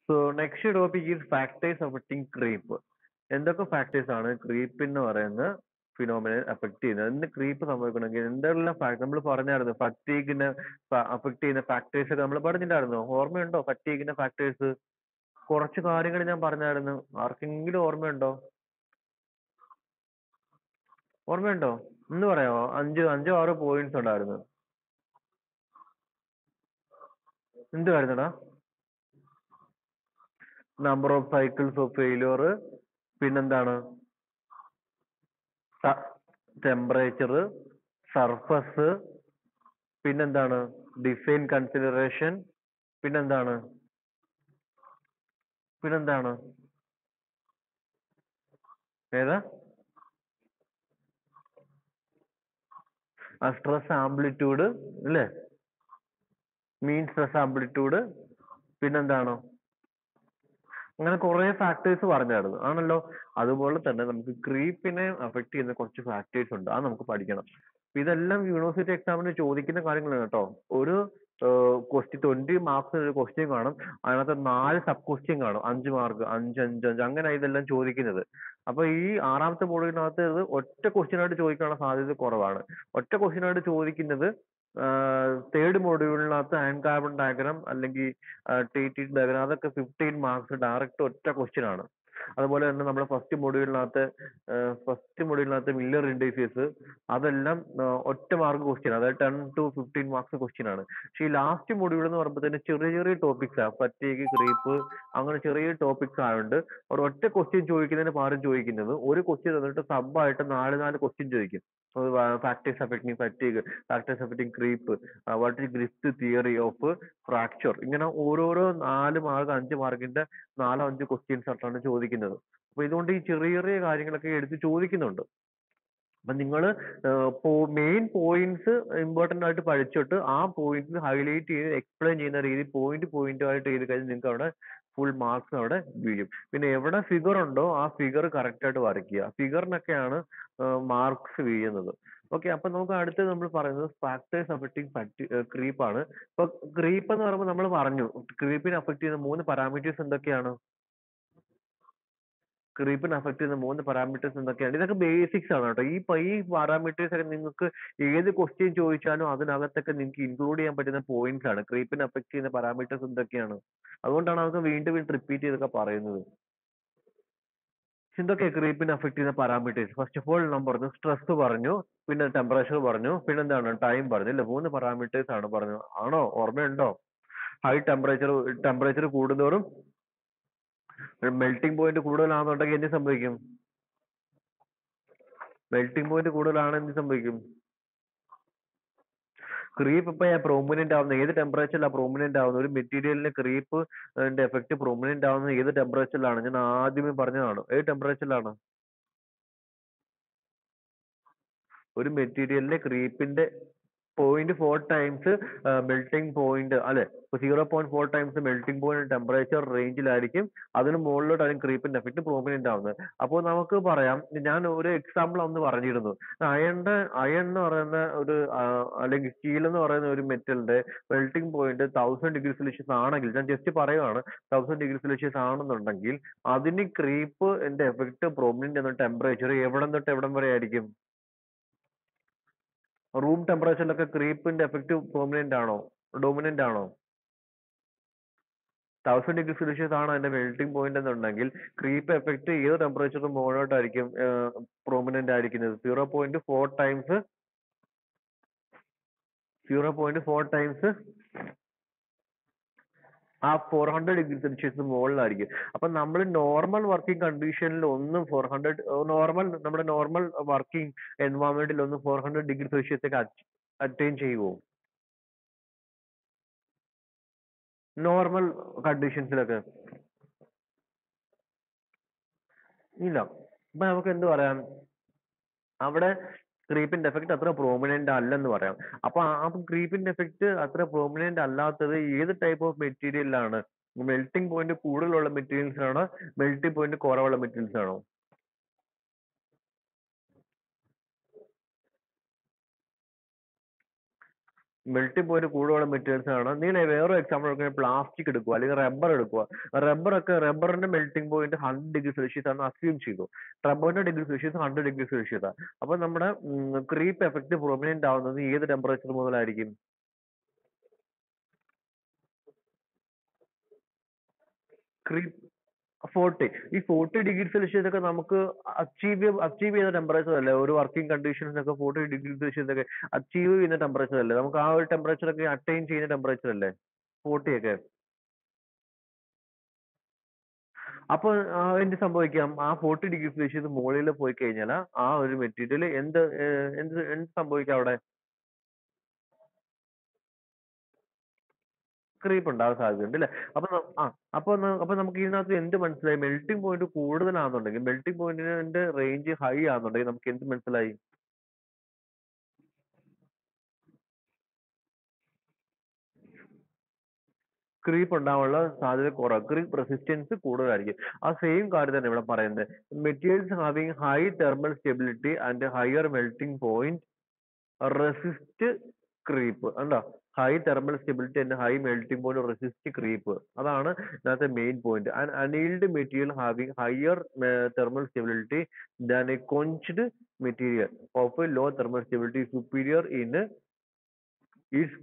So next topic is factors affecting creep. എന്തൊക്കെ factors ആണ് creep എന്ന് പറയുന്ന ഫിനോമിനെ അഫക്ട് ചെയ്യുന്നത്? എന്ത് ക്രീപ്പ് സംഭവിക്കണമെങ്കിൽ എന്തെല്ലാം ഫാക്ടർ നമ്മൾ പറഞ്ഞായിരുന്നു? ഫറ്റീഗിനെ അഫക്ട് ചെയ്യുന്ന ഫാക്ടേഴ്സ് ഒക്കെ നമ്മൾ പറഞ്ഞിട്ടുണ്ടായിരുന്നു. ഓർമ്മയുണ്ടോ ഫറ്റീഗിന്റെ ഫാക്ടേഴ്സ്? കുറച്ച് കാര്യങ്ങൾ ഞാൻ പറഞ്ഞായിരുന്നു. ആർക്കെങ്കിലും ഓർമ്മയുണ്ടോ? ഓർമ്മയുണ്ടോ? ഒന്ന് പറയാമോ? അഞ്ചോ ആറോ പോയിന്റ്സ് ഉണ്ടായിരുന്നു. എന്തുവായിരുന്നടാ? Number of cycles of failure, പിന്നെന്താണ്? ടെമ്പറേച്ചർ, സർഫസ്, പിന്നെന്താണ്? ഡിസൈൻ കൺസിഡറേഷൻ, പിന്നെന്താണ്? പിന്നെന്താണ്? ഏതാ? സ്ട്രെസ് ആംപ്ലിറ്റ്യൂഡ് അല്ലേ? മീൻ സ്ട്രെസ് ആംപ്ലിറ്റ്യൂഡ്, പിന്നെന്താണ്? അങ്ങനെ കുറെ ഫാക്ടേഴ്സ് പറഞ്ഞായിരുന്നു ആണല്ലോ. അതുപോലെ തന്നെ നമുക്ക് ക്രീപ്പിനെ അഫക്ട് ചെയ്യുന്ന കുറച്ച് ഫാക്ടേഴ്സ് ഉണ്ട്, അത് നമുക്ക് പഠിക്കണം. ഇതെല്ലാം യൂണിവേഴ്സിറ്റി എക്സാമിന് ചോദിക്കുന്ന കാര്യങ്ങളാണ് കേട്ടോ. ഒരു ക്വസ്റ്റ്യൻ 20 മാർക്സ് ഒരു ക്വസ്റ്റ്യൻ കാണും. അതിനകത്ത് 4 സബ് ക്വസ്റ്റ്യൻ കാണും, 5 മാർക്ക്, 5 5 5 അങ്ങനെ ഇതെല്ലാം ചോദിക്കുന്നത്. അപ്പൊ ഈ ആറാമത്തെ മോഡ്യൂളിനകത്ത് ഇത് ഒറ്റ ക്വസ്റ്റ്യൻ ആയിട്ട് ചോദിക്കാനുള്ള സാധ്യത കുറവാണ്. ഒറ്റ ക്വസ്റ്റ്യൻ ആയിട്ട് ചോദിക്കുന്നത് തേർഡ് മോഡ്യൂളിനകത്ത് അയൺ കാർബൺ ഡയഗ്രാം അല്ലെങ്കിൽ ടി ടി ഡയഗ്രാം, അതൊക്കെ 15 മാർക്സ് ഡയറക്റ്റ് ഒറ്റ ക്വസ്റ്റ്യൻ ആണ്. അതുപോലെ തന്നെ നമ്മുടെ ഫസ്റ്റ് മൊഡ്യൂളിനകത്ത് മില്ലർ ഇൻഡൈസസ്, അതെല്ലാം ഒറ്റ മാർക്ക് ക്വസ്റ്റ്യൻ, അതായത് 10 to 15 മാർക്സ് ക്വസ്റ്റ്യൻ ആണ്. പക്ഷെ ഈ ലാസ്റ്റ് മൊഡ്യൂൾ എന്ന് പറയുമ്പോൾ തന്നെ ചെറിയ ചെറിയ ടോപ്പിക്സ് ആണ്, ഫറ്റീഗ്, ക്രീപ്പ്, അങ്ങനെ ചെറിയ ടോപ്പിക്സ് ആയതുകൊണ്ട് അവിടെ ഒറ്റ ക്വസ്റ്റ്യൻ ചോദിക്കുന്നതിന് പകരം ചോദിക്കുന്നത് ഒരു ക്വസ്റ്റ്യൻ തന്നിട്ട് സബ് ആയിട്ട് നാല് ക്വസ്റ്റ്യൻ ചോദിക്കും. Factors affecting fatigue, factors affecting creep, what is Griffith theory of fracture, ഇങ്ങനെ ഓരോരോ 4 മാർക്ക് 5 മാർക്കിന്റെ 4 5 ക്വസ്റ്റ്യൻസ് ആയിട്ടാണ് ചോദിക്കുന്നത്. അപ്പൊ ഇതുകൊണ്ട് ഈ ചെറിയ ചെറിയ കാര്യങ്ങളൊക്കെ എടുത്ത് ചോദിക്കുന്നുണ്ട്. അപ്പൊ നിങ്ങൾ മെയിൻ പോയിന്റ്സ് ഇമ്പോർട്ടന്റ് ആയിട്ട് പഠിച്ചിട്ട് ആ പോയിന്റ്സ് ഹൈലൈറ്റ് ചെയ്ത് എക്സ്പ്ലെയിൻ ചെയ്യുന്ന രീതി പോയിന്റ് ആയിട്ട് ചെയ്ത് കഴിഞ്ഞാൽ നിങ്ങൾക്ക് അവിടെ ഫുൾ മാർക്സ് അവിടെ വീഴും. പിന്നെ എവിടെ ഫിഗർ ഉണ്ടോ ആ ഫിഗർ കറക്റ്റ് ആയിട്ട് വരയ്ക്കുക. ഫിഗറിനൊക്കെയാണ് മാർക്സ് വീഴുന്നത്. ഓക്കെ, അപ്പൊ നമുക്ക് അടുത്തത് നമ്മൾ പറയുന്നത് ഫാക്ടേഴ്സ് അഫക്റ്റിംഗ് ക്രീപ്പ് ആണ്. ഇപ്പൊ ക്രീപ്പ് എന്ന് പറയുമ്പോൾ നമ്മൾ പറഞ്ഞു ക്രീപ്പിനെ അഫക്ട് ചെയ്യുന്ന 3 പാരാമീറ്റേഴ്സ് എന്തൊക്കെയാണ്? ക്രീപ്പിനെ അഫക്ട് ചെയ്യുന്ന 3 പാരാമീറ്റേഴ്സ് എന്തൊക്കെയാണ്? ഇതൊക്കെ ബേസിക്സ് ആണ് കേട്ടോ. ഈ പാരാമീറ്റേഴ്സ് ഒക്കെ നിങ്ങൾക്ക് ഏത് ക്വസ്റ്റ്യൻ ചോദിച്ചാലും അതിനകത്തൊക്കെ നിങ്ങൾക്ക് ഇൻക്ലൂഡ് ചെയ്യാൻ പറ്റുന്ന പോയിന്റ്സ് ആണ്. ക്രീപ്പിനെ അഫക്ട് ചെയ്യുന്ന പാരാമീറ്റേഴ്സ് എന്തൊക്കെയാണ്? അതുകൊണ്ടാണ് അതൊക്കെ വീണ്ടും വീണ്ടും റിപ്പീറ്റ് ചെയ്തൊക്കെ പറയുന്നത്. എന്തൊക്കെയാ ക്രീപ്പിനെ അഫക്ട് ചെയ്യുന്ന പാരാമീറ്റേഴ്സ്? ഫസ്റ്റ് ഓഫ് ഓൾ നാം പറഞ്ഞു സ്ട്രെസ് പറഞ്ഞു, പിന്നെ ടെമ്പറേച്ചർ പറഞ്ഞു, പിന്നെന്താണ് ടൈം പറഞ്ഞു അല്ലേ? 3 പാരാമീറ്റേഴ്സ് ആണ് പറഞ്ഞു. ആണോ? ഓർമ്മയുണ്ടോ? ഹൈ ടെമ്പറേച്ചർ കൂടുന്തോറും മെൽറ്റിംഗ് പോയിന്റ് കൂടുതലാണെന്നുണ്ടെങ്കിൽ എന്ത് സംഭവിക്കും? മെൽറ്റിംഗ് പോയിന്റ് കൂടുതലാണ് എന്ത് സംഭവിക്കും? ക്രീപ്പ് ഇപ്പൊ പ്രൊമിനന്റ് ആവുന്ന ഏത് ടെമ്പറേച്ചറിലാണ് പ്രൊമിനന്റ് ആവുന്നത്? ഒരു മെറ്റീരിയലിന് ക്രീപ്പ് എഫക്ട് പ്രൊമിനന്റ് ആവുന്നത് ഏത് ടെമ്പറേച്ചറിലാണ്? ഞാൻ ആദ്യമേ പറഞ്ഞതാണ്. ഏത് ടെമ്പറേച്ചറിലാണ് ഒരു മെറ്റീരിയലിന്റെ ക്രീപ്പിന്റെ 0.4 ടൈംസ് മെൽറ്റിംഗ് പോയിന്റ് അല്ലെ? 0.4 ടൈംസ് മെൽറ്റിംഗ് പോയിന്റ് ടെമ്പറേച്ചർ റേഞ്ചിലായിരിക്കും. അതിന് മുകളിലോട്ടായിരിക്കും ക്രീപ്പിന്റെ എഫക്ട് പ്രോമിനന്റ് ആവുന്നത്. അപ്പോൾ നമുക്ക് പറയാം, ഞാൻ ഒരു എക്സാമ്പിൾ അന്ന് പറഞ്ഞിരുന്നു. അയൺ എന്ന് പറയുന്ന ഒരു അല്ലെങ്കിൽ സ്റ്റീൽ എന്ന് പറയുന്ന ഒരു മെറ്റലിന്റെ മെൽറ്റിംഗ് പോയിന്റ് 1000 ഡിഗ്രി സെൽഷ്യസ് ആണെങ്കിൽ, ഞാൻ ജസ്റ്റ് പറയുവാണ്, 1000 ഡിഗ്രി സെൽഷ്യസ് ആണെന്നുണ്ടെങ്കിൽ അതിന് ക്രീപ്പ് എഫക്ട് പ്രോമിനന്റ് എന്ന ടെമ്പറേച്ചർ എവിടം തൊട്ട് എവിടം വരെ ആയിരിക്കും? റൂം ടെമ്പറേച്ചറിലൊക്കെ ക്രീപ്പിന്റെ എഫക്ട് പ്രോമിനന്റ് ആണോ, ഡോമിനന്റ് ആണോ? 1000 ഡിഗ്രി സെൽഷ്യസ് ആണ് അതിന്റെ മെൽറ്റിംഗ് പോയിന്റ് എന്നുണ്ടെങ്കിൽ ക്രീപ്പ് എഫക്ട് ഏത് ടെമ്പറേച്ചറിന് മുകളിലോട്ടായിരിക്കും പ്രോമിനന്റ് ആയിരിക്കുന്നത്? 0.4 ടൈംസ് ആ 400 ഡിഗ്രി സെൽഷ്യസിന് മുകളിലായിരിക്കും. അപ്പൊ നമ്മൾ നോർമൽ വർക്കിംഗ് കണ്ടീഷനിൽ ഒന്നും നമ്മുടെ നോർമൽ വർക്കിംഗ് എൻവയോൺമെന്റിൽ ഒന്നും 400 ഡിഗ്രി സെൽഷ്യസ് ഒക്കെ അറ്റൈൻ ചെയ്യുമോ? നോർമൽ കണ്ടീഷൻസിലൊക്കെ ഇല്ല. അപ്പൊ നമുക്ക് എന്ത് പറയാം? അവിടെ ക്രീപ്പിന്റെ എഫക്ട് അത്ര പ്രോമിനന്റ് അല്ലെന്ന് പറയാം. അപ്പൊ ആ ക്രീപ്പിന്റെ എഫക്ട് അത്ര പ്രോമിനന്റ് അല്ലാത്തത് ഏത് ടൈപ്പ് ഓഫ് മെറ്റീരിയലിലാണ്? മെൽറ്റിംഗ് പോയിന്റ് കൂടുതലുള്ള മെറ്റീരിയൽസിനാണോ, മെൽറ്റിംഗ് പോയിന്റ് കുറവുള്ള മെറ്റീരിയൽസ് ആണോ? മെൽറ്റിംഗ് പോയിന്റ് കൂടുതലുള്ള മെറ്റീരിയൽസ് ആണ്. നീ വേറെ എക്സാമ്പിൾ എടുക്കുക, പ്ലാസ്റ്റിക് എടുക്കുക അല്ലെങ്കിൽ റബ്ബർ എടുക്കുക. റബ്ബറിന്റെ മെൽറ്റിംഗ് പോയിന്റ് 100°C ആണ് അസ്യൂം ചെയ്തു. റബ്ബറിന്റെ ഡിഗ്രി സെൽഷ്യസ് 100°C ആണ്. അപ്പൊ നമ്മുടെ ക്രീപ്പ് എഫക്ട് പ്രൊമിനന്റ് ആവുന്നത് ഏത് ടെമ്പറേച്ചർ മുതലായിരിക്കും? ക്രീപ്പ് 40. ഈ 40°C ഒക്കെ നമുക്ക് അച്ചീവ് ചെയ്യുന്ന ടെമ്പറേച്ചർ അല്ലേ? ഒരു വർക്കിംഗ് കണ്ടീഷൻസ് ഒക്കെ 40°C ഒക്കെ അച്ചീവ് ചെയ്യുന്ന ടെമ്പറേച്ചർ അല്ലേ? നമുക്ക് ആ ഒരു ടെമ്പറേച്ചർ ഒക്കെ അറ്റൈൻ ചെയ്യുന്ന ടെമ്പറേച്ചർ അല്ലേ 40 ഒക്കെ? അപ്പൊ എന്ത് സംഭവിക്കാം? ആ 40°C മുകളിൽ പോയി കഴിഞ്ഞാൽ ആ ഒരു മെറ്റീരിയൽ എന്ത് സംഭവിക്കാം അവിടെ? ക്രീപ്പ് ഉണ്ടാവാൻ സാധ്യതയുണ്ട് അല്ലേ? അപ്പൊ അപ്പൊ നമുക്ക് ഇതിനകത്ത് എന്ത് മനസ്സിലായി? മെൽറ്റിംഗ് പോയിന്റ് കൂടുതലാണെന്നുണ്ടെങ്കിൽ, മെൽറ്റിംഗ് പോയിന്റിന്റെ റേഞ്ച് ഹൈ ആണെന്നുണ്ടെങ്കിൽ നമുക്ക് എന്ത് മനസ്സിലായി? ക്രീപ്പ് ഉണ്ടാവാനുള്ള സാധ്യത കുറവ്, ക്രീപ്പ് റെസിസ്റ്റൻസ് കൂടുതലായിരിക്കും. ആ സെയിം കാര്യം തന്നെ ഇവിടെ പറയുന്നത്. Materials having high thermal stability and higher melting point resist creep. ഉണ്ടോ? High thermal stability and high melting point resist creep. അതാണ് ഇതിനകത്തെ main point. And annealed material having higher thermal stability than a quenched material of low thermal stability superior in its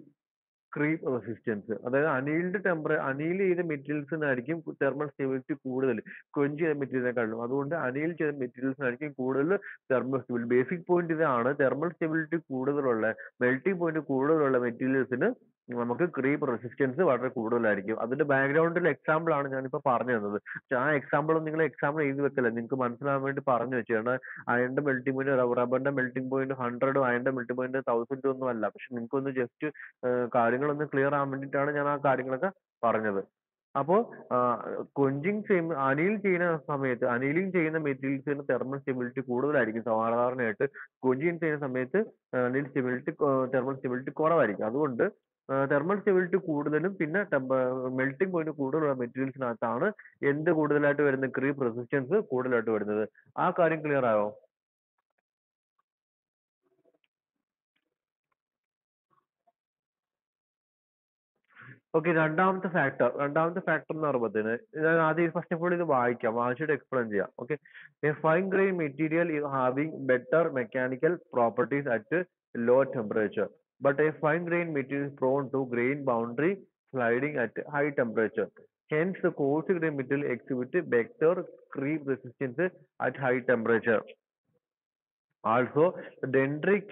creep resistance. അതായത് anneal ചെയ്ത മെറ്റീരിയൽസിനായിരിക്കും thermal stability കൂടുതൽ quench ചെയ്ത മെറ്റീരിയലിനെക്കാളും. അതുകൊണ്ട് anneal ചെയ്ത മെറ്റീരിയൽസിനായിരിക്കും കൂടുതൽ തെർമൽ സ്റ്റെബിലിറ്റി. ബേസിക് പോയിന്റ് ഇതാണ്. തെർമൽ സ്റ്റെബിലിറ്റി കൂടുതലുള്ള, മെൽറ്റിംഗ് പോയിന്റ് കൂടുതലുള്ള മെറ്റീരിയൽസിന് നമുക്ക് ക്രീപ്പ് റെസിസ്റ്റൻസ് വളരെ കൂടുതലായിരിക്കും. അതിന്റെ ബാക്ക്ഗ്രൗണ്ടിൽ എക്സാമ്പിൾ ആണ് ഞാനിപ്പോ പറഞ്ഞു തന്നത്. പക്ഷെ ആ എക്സാമ്പിൾ നിങ്ങൾ എക്സാമ്പിൾ എഴുതി വെക്കല്ല, നിങ്ങൾക്ക് മനസ്സിലാവാൻ വേണ്ടി പറഞ്ഞു വെച്ചാണ്. അയണിന്റെ മെൽറ്റിംഗ് പോയിന്റ്, റബ്ബറിന്റെ മെൽറ്റിംഗ് പോയിന്റ് 100, അയണിന്റെ മെൽറ്റിംഗ് പോയിന്റ് 1000 ഒന്നും അല്ല. പക്ഷെ നിങ്ങൾക്കൊന്ന് ജസ്റ്റ് കാര്യങ്ങളൊന്ന് ക്ലിയർ ആവാൻ വേണ്ടിയിട്ടാണ് ഞാൻ ആ കാര്യങ്ങളൊക്കെ പറഞ്ഞത്. അപ്പോ അനീലിംഗ് ചെയ്യുന്ന മെറ്റീരിയൽസിന് തെർമൽ സ്റ്റെബിലിറ്റി കൂടുതലായിരിക്കും സാധാരണയായിട്ട്. കൊഞ്ചിങ് ചെയ്യുന്ന സമയത്ത് തെർമൽ സ്റ്റെബിലിറ്റി കുറവായിരിക്കും. അതുകൊണ്ട് തെർമൽ സ്റ്റെബിലിറ്റി കൂടുതലും പിന്നെ മെൽറ്റിംഗ് പോയിന്റ് കൂടുതലുള്ള മെറ്റീരിയൽസിനകത്താണ് എന്ത് കൂടുതലായിട്ട് വരുന്നത്? ക്രീപ്പ് റെസിസ്റ്റൻസ് കൂടുതലായിട്ട് വരുന്നത്. ആ കാര്യം ക്ലിയർ ആയോ? ഓക്കെ, രണ്ടാമത്തെ ഫാക്ടർ എന്ന് പറയുമ്പോഴത്തേന് ഞാൻ ആദ്യം ഫസ്റ്റ് ഓഫ് ഓൾ ഇത് വായിച്ചിട്ട് എക്സ്പ്ലെയിൻ ചെയ്യാം. Okay, a fine grain material having better mechanical properties at low temperature, but a fine grain material prone to grain boundary sliding at high temperature. Hence, the coarse grain material exhibit better creep resistance at high temperature. Also, the dendritic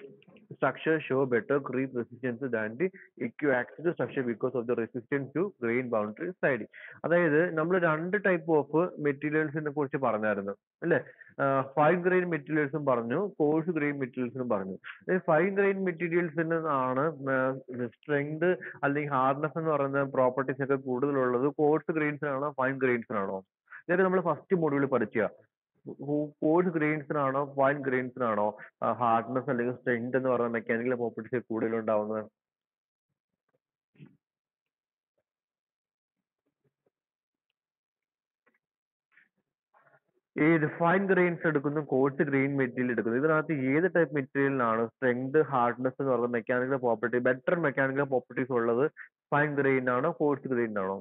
structure show better creep resistance than the equiaxial structure because of the resistance to grain boundary sliding. അതായത് നമ്മൾ രണ്ട് type of മെറ്റീരിയൽസിനെ കുറിച്ച് പറഞ്ഞായിരുന്നു അല്ലെ? Fine grain മെറ്റീരിയൽസും പറഞ്ഞു, course grain മെറ്റീരിയൽസും പറഞ്ഞു. Fine grain മെറ്റീരിയൽസിന് ആണ് strength അല്ലെങ്കിൽ ഹാർഡ്നെസ് എന്ന് പറയുന്ന പ്രോപ്പർട്ടീസ് ഒക്കെ കൂടുതലുള്ളത്. കോഴ്സ് ഗ്രെയിൻസിനാണോ ഫൈൻ ഗ്രെയിൻസിനാണോ? ഇതൊക്കെ നമ്മൾ ഫസ്റ്റ് മൊഡ്യൂളിൽ പഠിക്കുക. കോഴ്സ് ഗ്രെയിൻസിനാണോ ഫൈൻ ഗ്രെയിൻസിനാണോ ഹാർഡ്നെസ് അല്ലെങ്കിൽ സ്ട്രെങ്ത് എന്ന് പറയുന്ന മെക്കാനിക്കൽ പ്രോപ്പർട്ടീസ് കൂടുതൽ ഉണ്ടാവുന്നത്? ഏത് ഫൈൻ ഗ്രെയിൻസ് എടുക്കുന്നു, കോഴ്സ് ഗ്രെയിൻ മെറ്റീരിയൽ എടുക്കുന്നു. ഇതിനകത്ത് ഏത് ടൈപ്പ് മെറ്റീരിയലിനാണ് സ്ട്രെങ്ത്, ഹാർഡ്നെസ് എന്ന് പറയുന്ന mechanical property, better mechanical properties ഉള്ളത്? ഫൈൻ ഗ്രെയിനാണോ കോഴ്സ് ഗ്രെയിനാണോ?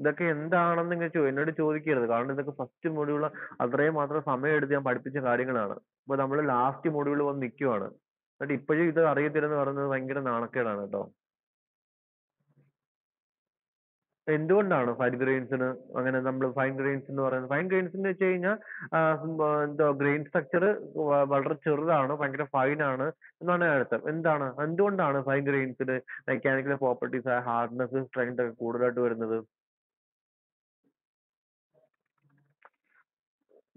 ഇതൊക്കെ എന്താണെന്ന് എന്നോട് ചോദിക്കരുത്. കാരണം ഇതൊക്കെ ഫസ്റ്റ് മൊഡ്യൂൾ അത്രയും മാത്രം സമയം എടുത്ത് ഞാൻ പഠിപ്പിച്ച കാര്യങ്ങളാണ്. ഇപ്പൊ നമ്മൾ ലാസ്റ്റ് മൊഡ്യൂൾ വന്ന് നിൽക്കുവാണ്. എന്നിട്ട് ഇപ്പോഴും ഇത് അറിയത്തില്ലെന്ന് പറയുന്നത് ഭയങ്കര നാണക്കേടാണ് കേട്ടോ. എന്തുകൊണ്ടാണ് ഫൈൻ ഗ്രെയിൻസിന് അങ്ങനെ നമ്മൾ ഫൈൻ ഗ്രെയിൻസ് എന്ന് പറയുന്നത്? ഫൈൻ ഗ്രെയിൻസ് എന്ന് വെച്ച് കഴിഞ്ഞാൽ എന്തോ ഗ്രെയിൻ സ്ട്രക്ചർ വളരെ ചെറുതാണ്, ഭയങ്കര ഫൈൻ ആണ് എന്നാണ് അർത്ഥം. എന്തുകൊണ്ടാണ് ഫൈൻ ഗ്രെയിൻസിന് മെക്കാനിക്കൽ പ്രോപ്പർട്ടീസ്, ഹാർഡ്നെസ്, സ്ട്രെങ്ത് ഒക്കെ കൂടുതലായിട്ട് വരുന്നത്?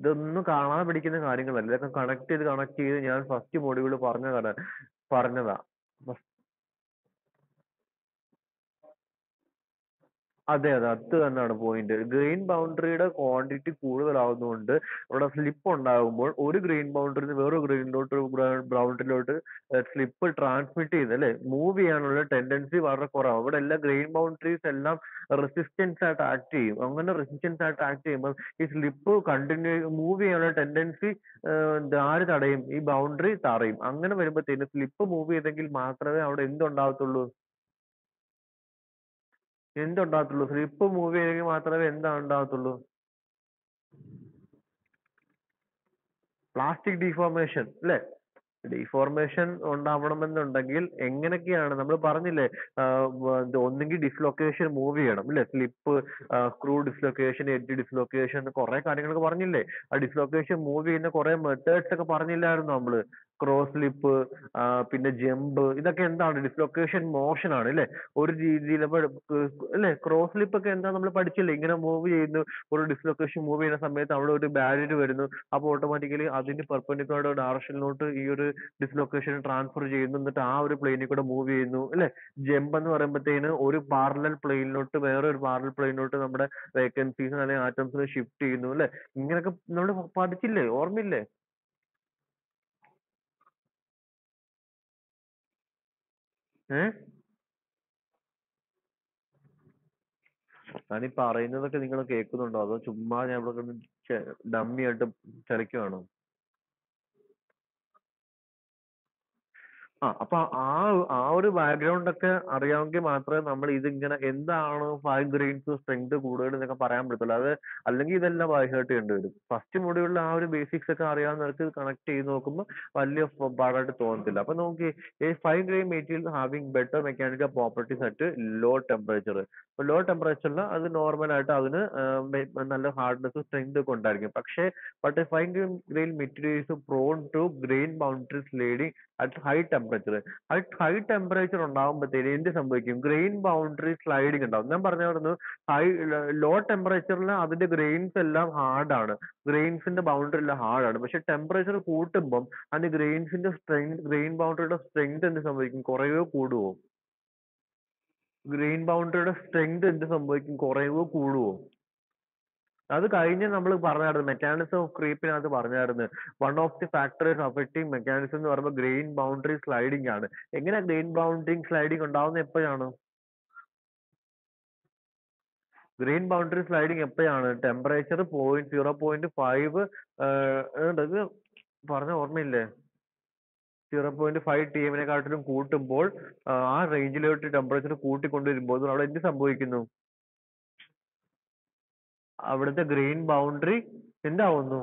ഇതൊന്നും കാണാതെ പഠിക്കുന്ന കാര്യങ്ങളല്ല. ഇതൊക്കെ കണക്ട് ചെയ്ത് ഞാൻ ഫസ്റ്റ് മൊഡ്യൂൾ പറഞ്ഞതാ. അതെ അതെ അത് തന്നെയാണ് പോയിന്റ്. ഗ്രെയിൻ ബൗണ്ടറിയുടെ ക്വാണ്ടിറ്റി കൂടുതലാവുന്നതുകൊണ്ട് അവിടെ സ്ലിപ്പ് ഉണ്ടാകുമ്പോൾ ഒരു ഗ്രെയിൻ ബൗണ്ടറിന്ന് വേറൊരു ഗ്രെയിനിലോട്ട് ബൗണ്ടറിയിലോട്ട് സ്ലിപ്പ് ട്രാൻസ്മിറ്റ് ചെയ്ത് അല്ലെ മൂവ് ചെയ്യാനുള്ള ടെൻഡൻസി വളരെ കുറവാണ്. അവിടെ എല്ലാ ഗ്രെയിൻ ബൗണ്ടറീസ് എല്ലാം റെസിസ്റ്റൻസ് ആയിട്ട് ആക്ട് ചെയ്യും. അങ്ങനെ റെസിസ്റ്റൻസ് ആയിട്ട് ആക്ട് ചെയ്യുമ്പോൾ ഈ സ്ലിപ്പ് കണ്ടിന്യൂ മൂവ് ചെയ്യാനുള്ള ടെൻഡൻസി ആര് തടയും? ഈ ബൗണ്ടറി തടയും. അങ്ങനെ വരുമ്പോഴത്തേന് സ്ലിപ്പ് മൂവ് ചെയ്തെങ്കിൽ മാത്രമേ അവിടെ എന്തുണ്ടാകത്തുള്ളൂ? എന്തുണ്ടാകത്തുള്ളൂ? സ്ലിപ്പ് മൂവ് ചെയ്തെങ്കിൽ മാത്രമേ എന്താ ഉണ്ടാകത്തുള്ളൂ? പ്ലാസ്റ്റിക് ഡീഫോർമേഷൻ അല്ലേ? ഡീഫോർമേഷൻ ഉണ്ടാവണമെന്നുണ്ടെങ്കിൽ എങ്ങനെയൊക്കെയാണ് നമ്മൾ പറഞ്ഞില്ലേ? ഒന്നെങ്കിൽ ഡിസ്ലൊക്കേഷൻ മൂവ് ചെയ്യണം അല്ലെ? Slip, screw dislocation, edge dislocation, കുറെ കാര്യങ്ങളൊക്കെ പറഞ്ഞില്ലേ? ആ ഡിസ്ലൊക്കേഷൻ മൂവ് ചെയ്യുന്ന കുറെ മെത്തേഡ്സ് ഒക്കെ പറഞ്ഞില്ലായിരുന്നോ നമ്മള്? ക്രോസ് സ്ലിപ്പ്, പിന്നെ ജമ്പ്, ഇതൊക്കെ എന്താണ്? ഡിസ്ലൊക്കേഷൻ മോഷൻ ആണ് അല്ലെ? ഒരു രീതിയിൽ അല്ലെ? ക്രോസ് സ്ലിപ്പ് ഒക്കെ എന്താ നമ്മൾ പഠിച്ചില്ലേ? ഇങ്ങനെ മൂവ് ചെയ്യുന്നു, ഒരു ഡിസ്ലൊക്കേഷൻ മൂവ് ചെയ്യുന്ന സമയത്ത് അവിടെ ഒരു ബാരിയർ വരുന്നു, അപ്പൊ ഓട്ടോമാറ്റിക്കലി അതിന് പെർപെൻഡിക്കുലർ ഡയറക്ഷനിലോട്ട് ഈ ഒരു ഡിസ്ലൊക്കേഷൻ ട്രാൻസ്ഫർ ചെയ്യുന്നു, എന്നിട്ട് ആ ഒരു പ്ലെയിനിൽ കൂടെ മൂവ് ചെയ്യുന്നു അല്ലെ? ജമ്പ് എന്ന് പറയുമ്പോഴത്തേന് ഒരു പാരലൽ പ്ലെയിനിലോട്ട് വേറെ ഒരു പാരലൽ പ്ലെയിനിലോട്ട് നമ്മുടെ വേക്കൻസീസ് അല്ലെങ്കിൽ ആറ്റംസിനെ ഷിഫ്റ്റ് ചെയ്യുന്നു അല്ലെ? ഇങ്ങനെയൊക്കെ നമ്മൾ പഠിച്ചില്ലേ? ഓർമ്മയില്ലേ? ഏഹ് ഞാനീ പറയുന്നതൊക്കെ നിങ്ങൾ കേൾക്കുന്നുണ്ടോ? അതോ ചുമ്മാ ഞാൻ ഇവിടെ കിടന്ന് ഡമ്മി ആയിട്ട് ചലിക്കുവാണോ? അപ്പൊ ആ ഒരു ബാക്ക്ഗ്രൗണ്ട് ഒക്കെ അറിയാമെങ്കിൽ മാത്രമേ നമ്മൾ ഇതിങ്ങനെ എന്താണ് 5 ഗ്രെയിൻസ് സ്ട്രെങ്ത് കൂടുതൽ എന്നൊക്കെ പറയാൻ പറ്റത്തുള്ളൂ. അത് അല്ലെങ്കിൽ ഇതെല്ലാം ബൈ ഹേർട്ട് ചെയ്യേണ്ടി വരും. ഫസ്റ്റ് മൊഡ്യൂളിൽ ആ ഒരു ബേസിക്സ് ഒക്കെ അറിയാവുന്നവർക്ക് കണക്ട് ചെയ്ത് നോക്കുമ്പോൾ വലിയ പാടായിട്ട് തോന്നത്തില്ല. അപ്പൊ നോക്കി, ഈ 5 grain material having better mechanical properties at low temperature. Low ടെമ്പറേച്ചറിൽ അത് നോർമൽ ആയിട്ട് അതിന് നല്ല ഹാർഡ്നെസ് സ്ട്രെങ്ത് ഒക്കെ ഉണ്ടായിരിക്കും. പക്ഷേ but 5 grain material is prone to grain boundary sliding at high temperature. At high temperature ഉണ്ടാകുമ്പോഴത്തേന് എന്ത് സംഭവിക്കും? ഗ്രെയിൻ ബൗണ്ടറി സ്ലൈഡിങ് ഉണ്ടാവും. ഞാൻ പറഞ്ഞായിരുന്നു, ഹൈ ലോ ടെമ്പറേച്ചറിൽ അതിന്റെ ഗ്രെയിൻസ് എല്ലാം ഹാർഡാണ്, ഗ്രെയിൻസിന്റെ ബൗണ്ടറി എല്ലാം ഹാർഡാണ്. പക്ഷെ ടെമ്പറേച്ചർ കൂട്ടുമ്പം അതിന്റെ ഗ്രെയിൻസിന്റെ സ്ട്രെങ്ത്, ഗ്രെയിൻ ബൗണ്ടറിയുടെ സ്ട്രെങ്ത് എന്ത് സംഭവിക്കും? കുറയുകയോ കൂടുവോ? ഗ്രെയിൻ ബൗണ്ടറിയുടെ സ്ട്രെങ്ത് എന്ത് സംഭവിക്കും? കുറയുവോ കൂടുവോ? അത് കഴിഞ്ഞ് നമ്മൾ പറഞ്ഞായിരുന്നു, മെക്കാനിസം ഓഫ് ക്രീപ്പിനകത്ത് പറഞ്ഞായിരുന്നു, one of the factors affecting mechanism എന്ന് പറയുമ്പോൾ ഗ്രെയിൻ ബൗണ്ടറി സ്ലൈഡിംഗ് ആണ്. എങ്ങനെ ഗ്രെയിൻ ബൗണ്ടറി സ്ലൈഡിംഗ് ഉണ്ടാവുന്നത് എപ്പോഴാണ്? ഗ്രെയിൻ ബൗണ്ടറി സ്ലൈഡിംഗ് എപ്പോഴാണ്? ടെമ്പറേച്ചർ 0.5 ഇത് പറഞ്ഞ ഓർമ്മയില്ലേ? 0.5 TM കൂട്ടുമ്പോൾ ആ റേഞ്ചിലോട്ട് ടെമ്പറേച്ചർ കൂട്ടിക്കൊണ്ടുവരുമ്പോൾ അവിടെ എന്ത് സംഭവിക്കുന്നു? അവിടുത്തെ ഗ്രെയിൻ ബൗണ്ടറി എന്താവുന്നു?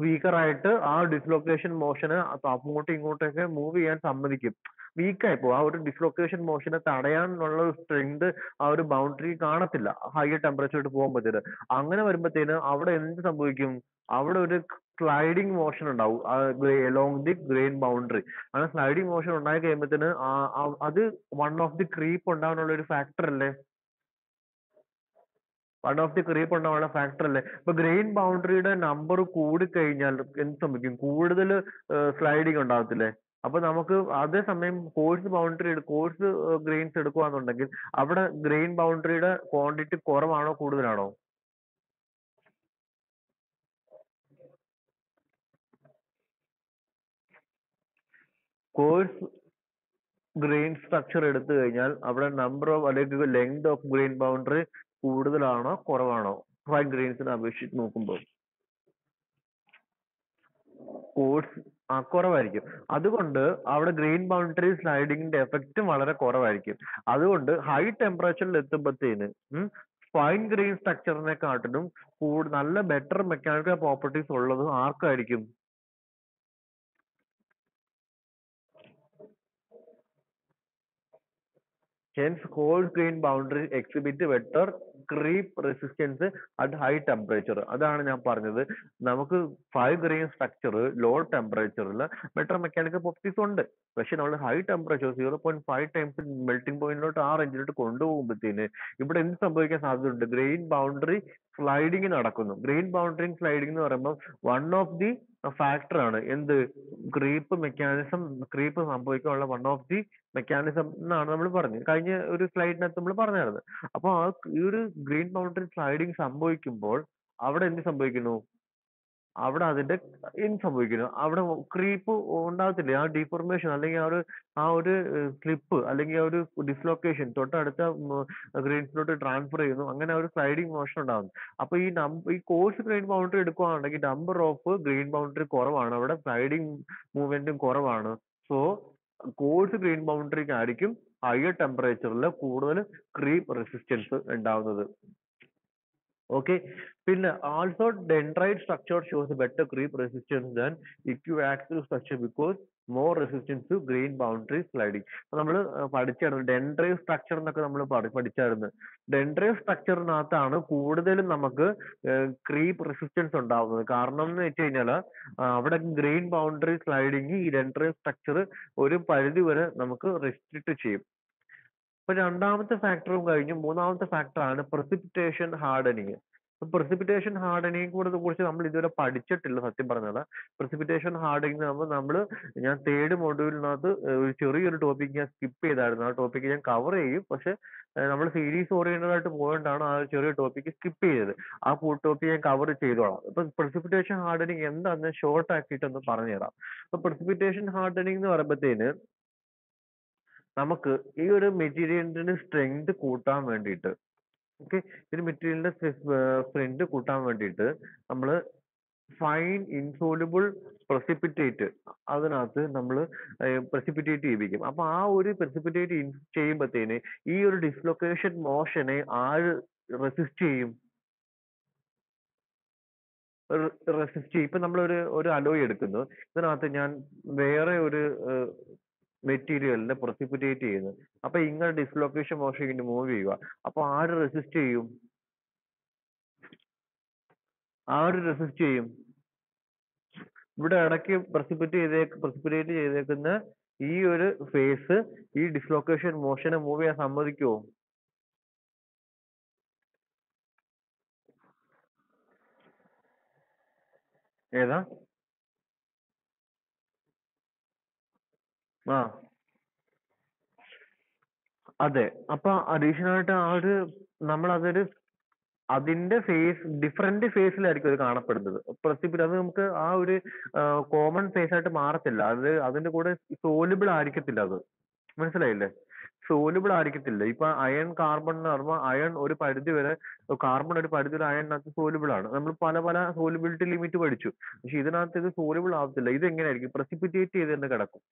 വീക്കർ ആയിട്ട് ആ ഡിസ്ലൊക്കേഷൻ മോഷന് അങ്ങോട്ടും ഇങ്ങോട്ടൊക്കെ മൂവ് ചെയ്യാൻ സമ്മതിക്കും. വീക്കായി പോകും. ആ ഒരു ഡിസ്ലൊക്കേഷൻ മോഷനെ തടയാനുള്ള സ്ട്രെങ്ത് ആ ഒരു ബൗണ്ടറി കാണത്തില്ല, ഹയർ ടെമ്പറേച്ചറിലോട്ട് പോകുമ്പോഴത്തേന്. അങ്ങനെ വരുമ്പോഴത്തേന് അവിടെ എന്ത് സംഭവിക്കും? അവിടെ ഒരു സ്ലൈഡിങ് മോഷൻ ഉണ്ടാവും എലോങ് ദി ഗ്രെയിൻ ബൗണ്ടറി. അങ്ങനെ സ്ലൈഡിങ് മോഷൻ ഉണ്ടായി കഴിയുമ്പോഴത്തേന് അത് വൺ ഓഫ് ദി ക്രീപ്പ് ഉണ്ടാകാനുള്ള ഒരു ഫാക്ടർ അല്ലേ? വൺ ഓഫ് ദി ക്രീപ്പ് ഉണ്ടാവാനുള്ള ഫാക്ടർ അല്ലേ? ഇപ്പൊ ഗ്രെയിൻ ബൗണ്ടറിയുടെ നമ്പർ കൂടിക്കഴിഞ്ഞാൽ എന്ത് സംഭവിക്കും? കൂടുതൽ സ്ലൈഡിങ് ഉണ്ടാകത്തില്ലേ? അപ്പൊ നമുക്ക് അതേസമയം കോഴ്സ് ഗ്രെയിൻസ് എടുക്കുകയാണെന്നുണ്ടെങ്കിൽ അവിടെ ഗ്രെയിൻ ബൗണ്ടറിയുടെ ക്വാണ്ടിറ്റി കുറവാണോ കൂടുതലാണോ? കോഴ്സ് ഗ്രെയിൻ സ്ട്രക്ചർ എടുത്തു കഴിഞ്ഞാൽ അവിടെ നമ്പർ ഓഫ് അല്ലെങ്കിൽ ലെങ്ത് ഓഫ് ഗ്രെയിൻ ബൗണ്ടറി കൂടുതലാണോ കുറവാണോ 5 ഗ്രെയിൻസിനെ അപേക്ഷിച്ച് നോക്കുമ്പോൾ? കോഴ്സ് കുറവായിരിക്കും. അതുകൊണ്ട് അവിടെ ഗ്രെയിൻ ബൗണ്ടറി സ്ലൈഡിങ്ങിന്റെ എഫക്റ്റും വളരെ കുറവായിരിക്കും. അതുകൊണ്ട് ഹൈ ടെമ്പറേച്ചറിൽ എത്തുമ്പോഴത്തേന് ഫൈൻ ഗ്രെയിൻ സ്ട്രക്ചറിനെക്കാട്ടിലും നല്ല ബെറ്റർ മെക്കാനിക്കൽ പ്രോപ്പർട്ടീസ് ഉള്ളത് ആർക്കായിരിക്കും? Hence, whole grain boundary exhibit better creep resistance at high temperature. അതാണ് ഞാൻ പറഞ്ഞത്. നമുക്ക് 5 ഗ്രെയിൻ സ്ട്രക്ചർ ലോ ടെമ്പറേച്ചറിൽ ബെറ്റർ മെക്കാനിക്കൽ പ്രോപ്പർട്ടീസ് ഉണ്ട്. പക്ഷെ നമ്മൾ ഹൈ ടെമ്പറേച്ചർ 0.5 ടൈംസ് മെൽറ്റിംഗ് പോയിന്റിലോട്ട് ആ റേഞ്ചിലോട്ട് കൊണ്ടുപോകുമ്പോഴത്തേന് ഇവിടെ എന്ത് സംഭവിക്കാൻ സാധ്യതയുണ്ട്? ഗ്രെയിൻ ബൗണ്ടറി സ്ലൈഡിങ് നടക്കുന്നു. ഗ്രെയിൻ ബൗണ്ടറി സ്ലൈഡിംഗ് എന്ന് പറയുമ്പോൾ വൺ ഓഫ് ദി ഫാക്ടർ ആണ് എന്ത് ക്രീപ്പ് സംഭവിക്കാനുള്ള വൺ ഓഫ് ദി മെക്കാനിസം എന്നാണ് നമ്മൾ പറഞ്ഞത് കഴിഞ്ഞ ഒരു സ്ലൈഡിനകത്ത് നമ്മൾ പറഞ്ഞായിരുന്നു. അപ്പൊ ഈ ഒരു ഗ്രീൻ ബൗണ്ടറി സ്ലൈഡിങ് സംഭവിക്കുമ്പോൾ അവിടെ എന്ത് സംഭവിക്കുന്നു? അവിടെ അതിന്റെ എന്ത് സംഭവിക്കുന്നു? അവിടെ ക്രീപ്പ് ഉണ്ടാകത്തില്ലേ? ആ ഡീഫോർമേഷൻ അല്ലെങ്കിൽ ആ ഒരു സ്ലിപ്പ് അല്ലെങ്കിൽ ആ ഒരു ഡിസ്ലൊക്കേഷൻ തൊട്ടടുത്ത ഗ്രെയിൻസിലോട്ട് ട്രാൻസ്ഫർ ചെയ്യുന്നു. അങ്ങനെ ആ ഒരു സ്ലൈഡിങ് മോഷൻ ഉണ്ടാകുന്നു. അപ്പൊ ഈ കോഴ്സ് ഗ്രെയിൻ ബൗണ്ടറി എടുക്കുകയാണെങ്കിൽ നമ്പർ ഓഫ് ഗ്രെയിൻ ബൗണ്ടറി കുറവാണ്, അവിടെ സ്ലൈഡിങ് മൂവ്മെന്റും കുറവാണ്. സോ കോഴ്സ് ഗ്രെയിൻ ബൗണ്ടറിക്ക് ആയിരിക്കും ഹയർ ടെമ്പറേച്ചറിൽ കൂടുതൽ ക്രീപ്പ് റെസിസ്റ്റൻസ് ഉണ്ടാവുന്നത്. ഓക്കെ. പിന്നെ also dendrite structure shows better creep resistance than equiaxial structure because more resistance to grain boundary sliding. നമ്മൾ പഠിച്ചായിരുന്നു ഡെൻഡ്രൈവ് സ്ട്രക്ചർ എന്നൊക്കെ നമ്മൾ പഠിച്ചായിരുന്നു. ഡെൻഡ്രൈവ് സ്ട്രക്ചറിനകത്താണ് കൂടുതലും നമുക്ക് ക്രീപ്പ് റെസിസ്റ്റൻസ് ഉണ്ടാവുന്നത്. കാരണം എന്ന് വെച്ച് കഴിഞ്ഞാൽ അവിടെ ഗ്രെയിൻ ബൗണ്ടറി സ്ലൈഡിങ് ഈ ഡെൻഡ്രൈവ് സ്ട്രക്ചർ ഒരു പരിധി വരെ നമുക്ക് റെസ്ട്രിക്ട് ചെയ്യും. ഇപ്പൊ രണ്ടാമത്തെ ഫാക്ടറും കഴിഞ്ഞു. മൂന്നാമത്തെ ഫാക്ടറാണ് precipitation hardening. precipitation hardening കുറിച്ച് നമ്മൾ ഇതുവരെ പഠിച്ചിട്ടില്ല സത്യം പറഞ്ഞാൽ. precipitation hardening ഞാൻ തേർഡ് മൊഡ്യൂളിനകത്ത് ഒരു ചെറിയൊരു ടോപ്പിക് ഞാൻ സ്കിപ്പ് ചെയ്തായിരുന്നു. ആ ടോപ്പിക് ഞാൻ കവർ ചെയ്യും, പക്ഷെ നമ്മൾ സീരീസ് ഓറിയന്റഡ് ആയിട്ട് പോയോണ്ടാണ് ആ ഒരു ചെറിയ ടോപ്പിക് സ്കിപ്പ് ചെയ്തത്. ആ ടോപ്പിക് ഞാൻ കവർ ചെയ്തോളാം. ഇപ്പൊ precipitation hardening എന്താന്ന് ഷോർട്ട് ആക്കിയിട്ട് ഒന്ന് പറഞ്ഞുതരാം. ഇപ്പൊ precipitation hardening എന്ന് പറയുമ്പോഴത്തേന് നമുക്ക് ഈ ഒരു മെറ്റീരിയലിന്റെ സ്ട്രെങ്ത് കൂട്ടാൻ വേണ്ടിയിട്ട്, ഓക്കെ, ഒരു മെറ്റീരിയലിന്റെ സ്ട്രെങ്ത് കൂട്ടാൻ വേണ്ടിയിട്ട് നമ്മൾ ഫൈൻ ഇൻസോലുബിൾ പ്രസിപ്പിറ്റേറ്റ് അതിനകത്ത് നമ്മൾ പ്രസിപ്പിറ്റേറ്റ് ചെയ്യിപ്പിക്കും. അപ്പൊ ആ ഒരു പ്രസിപ്പിറ്റേറ്റ് ചെയ്യുമ്പോഴത്തേന് ഈ ഒരു ഡിസ്ലൊക്കേഷൻ മോഷനെ ആര് റെസിസ്റ്റ് ചെയ്യും? ഇപ്പൊ നമ്മളൊരു അലോയ് എടുക്കുന്നു. ഇതിനകത്ത് ഞാൻ വേറെ ഒരു മെറ്റീരിയലിനെ പ്രസിപ്പിറ്റേറ്റ് ചെയ്യുന്നു. അപ്പൊ ഇങ്ങനെ ഡിസ്ലൊക്കേഷൻ മോഷൻ ഇങ്ങനെ മൂവ് ചെയ്യുക. അപ്പൊ ആര് റെസിസ്റ്റ് ചെയ്യും? ഇവിടെ ഇടയ്ക്ക് പ്രസിപ്പിറ്റേറ്റ് ചെയ്തേക്കുന്ന ഈ ഒരു ഫേസ് ഈ ഡിസ്ലൊക്കേഷൻ മോഷനെ മൂവ് ചെയ്യാൻ സമ്മതിക്കുമോ? ഏതാ? ആ അതെ. അപ്പൊ അഡീഷണൽ ആയിട്ട് നമ്മളതൊരു അതിന്റെ ഡിഫറെന്റ് ഫേസിലായിരിക്കും അത് കാണപ്പെടുന്നത്. അത് നമുക്ക് ആ ഒരു കോമൺ ഫേസ് ആയിട്ട് മാറത്തില്ല. അതിന്റെ കൂടെ സോലുബിൾ ആയിരിക്കത്തില്ല അത്. മനസ്സിലായില്ലേ? സോലുബിൾ ആയിരിക്കത്തില്ല. ഇപ്പൊ അയൺ കാർബൺ എന്ന് പറയുമ്പോൾ കാർബൺ ഒരു പരിധി വരെ അയണിനകത്ത് സോലുബിൾ ആണ്. നമ്മൾ പല പല സോലുബിലിറ്റി ലിമിറ്റ് പഠിച്ചു. പക്ഷെ ഇതിനകത്ത് ഇത് സോലുബിൾ ആവത്തില്ല. ഇത് എങ്ങനെയായിരിക്കും? പ്രസിപ്പിറ്റേറ്റ് ചെയ്ത് തന്നെ കിടക്കും.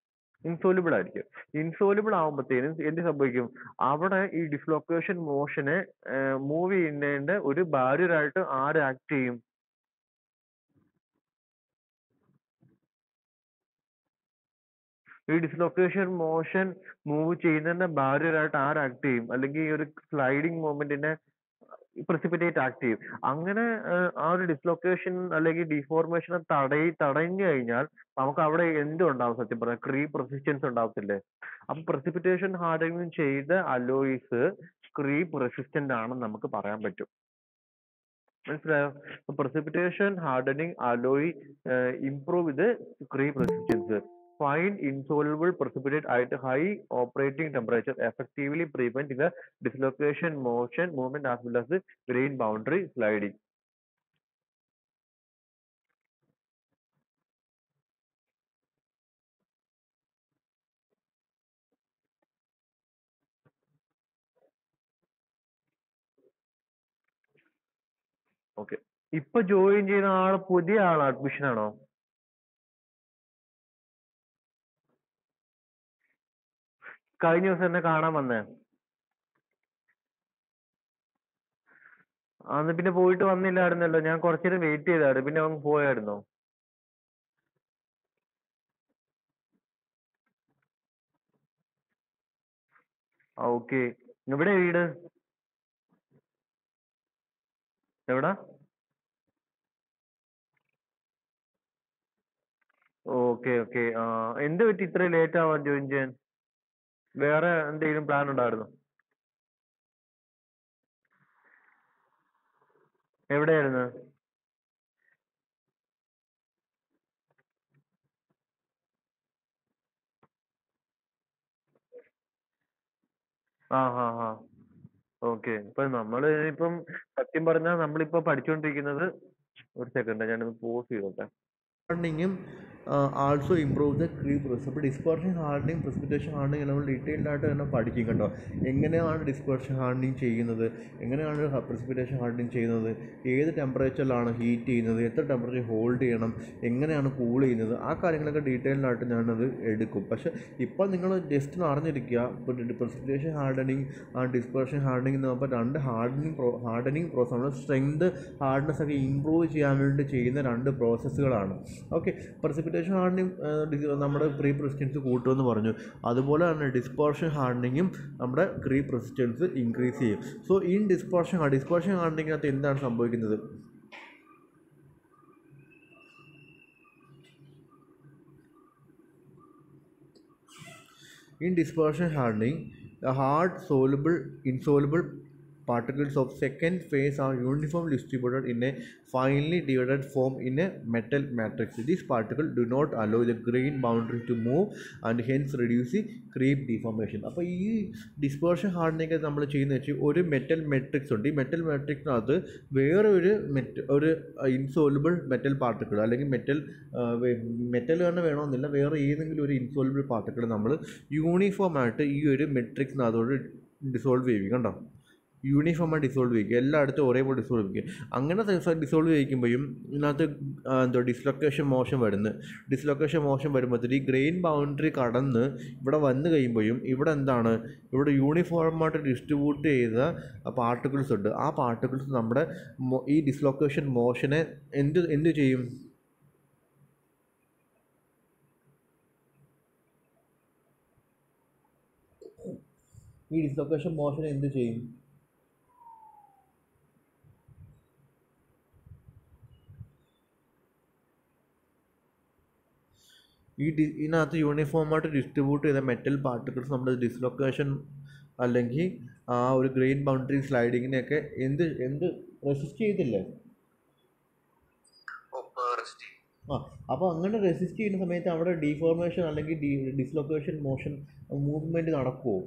ഇൻസോലുബിൾ ആയിരിക്കും. ഇൻസോലുബിൾ ആവുമ്പോഴത്തേനും എന്ത് സംഭവിക്കും? അവിടെ ഈ ഡിസ്ലൊക്കേഷൻ മോഷനെ മൂവ് ചെയ്യുന്നതിന്റെ ഒരു ബാരിയർ ആയിട്ട് ആര് ആക്ട് ചെയ്യും? ഈ ഡിസ്ലൊക്കേഷൻ മോഷൻ മൂവ് ചെയ്യുന്നതിന്റെ ബാരിയർ ആയിട്ട് ആര് ആക്ട് ചെയ്യും? അല്ലെങ്കിൽ ഈ ഒരു സ്ലൈഡിങ് മൂവ്മെന്റിനെ പ്രസിപ്പിറ്റേറ്റ് ആക്ട് ചെയ്യും. അങ്ങനെ ആ ഒരു ഡിസ്ലൊക്കേഷൻ അല്ലെങ്കിൽ ഡിഫോർമേഷനെ തടഞ്ഞു കഴിഞ്ഞാൽ നമുക്ക് അവിടെ എന്തുണ്ടാവും? സത്യം പറഞ്ഞാൽ ക്രീപ്പ് റെസിസ്റ്റൻസ് ഉണ്ടാവത്തില്ലേ? അപ്പൊ പ്രസിപ്പിറ്റേഷൻ ഹാർഡനിങ് ചെയ്ത അലോയ്സ് ക്രീപ്പ് റെസിസ്റ്റന്റ് ആണെന്ന് നമുക്ക് പറയാൻ പറ്റും. മനസ്സിലായോ? precipitation hardening alloy improve the creep resistance. Fine insoluble precipitate at high operating temperature effectively prevent the dislocation movement as well as the grain boundary sliding. Okay. ഇപ്പൊ join ചെയ്യുന്ന ആള് പുതിയ ആളാ? അഡ്മിഷൻ ആണോ? കഴിഞ്ഞ ദിവസം എന്നെ കാണാൻ വന്നേ? അന്ന് പിന്നെ പോയിട്ട് വന്നില്ലായിരുന്നല്ലോ. ഞാൻ കുറച്ചു നേരം വെയിറ്റ് ചെയ്തായിരുന്നു. പിന്നെ അവൻ പോയായിരുന്നോ? ഓക്കെ. എവിടെ വീട്? എവിടാ? Okay okay. എന്ത് പറ്റി ഇത്രയും ലേറ്റ് ആവാൻ ജോയിൻ ചെയ്യാൻ? വേറെ എന്തെങ്കിലും പ്ലാൻ ഉണ്ടായിരുന്നോ? എവിടെയായിരുന്നു? ആ ഹാ ഹാ ഓക്കെ. ഇപ്പൊ നമ്മള് ഇപ്പം സത്യം പറഞ്ഞാൽ നമ്മളിപ്പോ പഠിച്ചുകൊണ്ടിരിക്കുന്നത്, ഒരു സെക്കൻഡ് ഞാനൊന്ന് പോസ് ചെയ്തോട്ടെ. hardening also improve the creep process. അപ്പോൾ ഡിസ്പെർഷൻ ഹാർഡനിങ് പ്രസിപ്പിറ്റേഷൻ ഹാർഡനിങ് നമ്മൾ ഡീറ്റെയിൽഡ് ആയിട്ട് തന്നെ പഠിക്കും കേട്ടോ. എങ്ങനെയാണ് ഡിസ്പെർഷൻ ഹാർഡനിങ് ചെയ്യുന്നത്, എങ്ങനെയാണ് പ്രസിപ്പിറ്റേഷൻ ഹാർഡനിങ് ചെയ്യുന്നത്, ഏത് ടെമ്പറേച്ചറിലാണ് ഹീറ്റ് ചെയ്യുന്നത്, എത്ര ടെമ്പറേച്ചർ ഹോൾഡ് ചെയ്യണം, എങ്ങനെയാണ് കൂൾ ചെയ്യുന്നത്, ആ കാര്യങ്ങളൊക്കെ ഡീറ്റെയിൽഡ് ആയിട്ട് ഞാനത് എടുക്കും. പക്ഷേ ഇപ്പോൾ നിങ്ങൾ ജസ്റ്റ് ഒന്ന് അറിഞ്ഞിരിക്കുക, ഇപ്പോൾ പ്രസിപ്പിറ്റേഷൻ ഹാർഡനിങ് ഡിസ്പെർഷൻ ഹാർഡനിങ് എന്ന് പറയുമ്പോൾ രണ്ട് ഹാർഡനിങ് പ്രോസസ്, നമ്മൾ സ്ട്രെങ്ത് ഹാർഡ്നെസ് ഒക്കെ ഇമ്പ്രൂവ് ചെയ്യാൻ വേണ്ടി ചെയ്യുന്ന രണ്ട് പ്രോസസ്സുകളാണ്. ഓക്കെ. പ്രസിപ്പിറ്റേഷൻ ഹാർഡനിങ് നമ്മുടെ ക്രീപ്പ് റെസിസ്റ്റൻസ് കൂട്ടുമെന്ന് പറഞ്ഞു. അതുപോലെ തന്നെ ഡിസ്പെർഷൻ ഹാർഡനിങ്ങും നമ്മുടെ ക്രീപ്പ് റെസിസ്റ്റൻസ് ഇൻക്രീസ് ചെയ്യും. സോ ഇൻ ഡിസ്പെർഷൻ ഹാർഡനിങ്ങിനകത്ത് എന്താണ് സംഭവിക്കുന്നത്? In dispersion hardening, the hard insoluble particles of second phase are uniformly distributed in a finely divided form in a metal matrix. These particles do not allow the grain boundary to move and hence reduce the creep deformation. അപ്പോൾ ഈ dispersion hardening നമ്മൾ ചെയ്യുന്നത് വെച്ചാൽ ഒരു metal matrix ഉണ്ട്. ഈ metal മെട്രിക്സിനകത്ത് വേറെ ഒരു ഇൻസോലുബിൾ മെറ്റൽ പാർട്ടിക്കിൾ അല്ലെങ്കിൽ മെറ്റൽ തന്നെ വേണമെന്നില്ല, വേറെ ഏതെങ്കിലും ഒരു ഇൻസോലുബിൾ പാർട്ടിക്കിൾ നമ്മൾ യൂണിഫോമായിട്ട് ഈ ഒരു മെട്രിക്സിനകത്തോട് ഡിസോൾവ് ചെയ്യും. കണ്ടോ, യൂണിഫോമായി ഡിസോൾവ് ചെയ്യിക്കുക, എല്ലായിടത്തും ഒരേപോലെ ഡിസോൾവ് ചെയ്യുക. അങ്ങനെ ഡിസോൾവ് ചെയ്യിക്കുമ്പോഴും ഇതിനകത്ത് ഡിസ്ലൊക്കേഷൻ മോഷൻ വരുമ്പോഴത്തേക്ക് ഈ ഗ്രെയിൻ ബൗണ്ടറി കടന്ന് ഇവിടെ വന്നു കഴിയുമ്പോഴും ഇവിടെ എന്താണ്, ഇവിടെ യൂണിഫോമായിട്ട് ഡിസ്ട്രിബ്യൂട്ട് ചെയ്ത പാർട്ടിക്കിൾസ് ഉണ്ട്. ആ പാർട്ടിക്കിൾസ് നമ്മുടെ ഈ ഡിസ്ലൊക്കേഷൻ മോഷനെ എന്ത് ചെയ്യും? ഈ ഡിസ്ലൊക്കേഷൻ മോഷൻ എന്ത് ചെയ്യും? ഇതിനകത്ത് യൂണിഫോമായിട്ട് ഡിസ്ട്രിബ്യൂട്ട് ചെയ്ത മെറ്റൽ പാർട്ടിക്കിൾസ് നമ്മുടെ ഡിസ്ലൊക്കേഷൻ അല്ലെങ്കിൽ ആ ഒരു ഗ്രെയിൻ ബൗണ്ടറി സ്ലൈഡിങ്ങിനെയൊക്കെ എന്ത് റെസിസ്റ്റ് ചെയ്തില്ലേ? അപ്പോൾ അങ്ങനെ റെസിസ്റ്റ് ചെയ്യുന്ന സമയത്ത് അവിടെ ഡീഫോർമേഷൻ അല്ലെങ്കിൽ ഡിസ്ലൊക്കേഷൻ മോഷൻ മൂവ്മെൻറ്റ് നടക്കുമോ?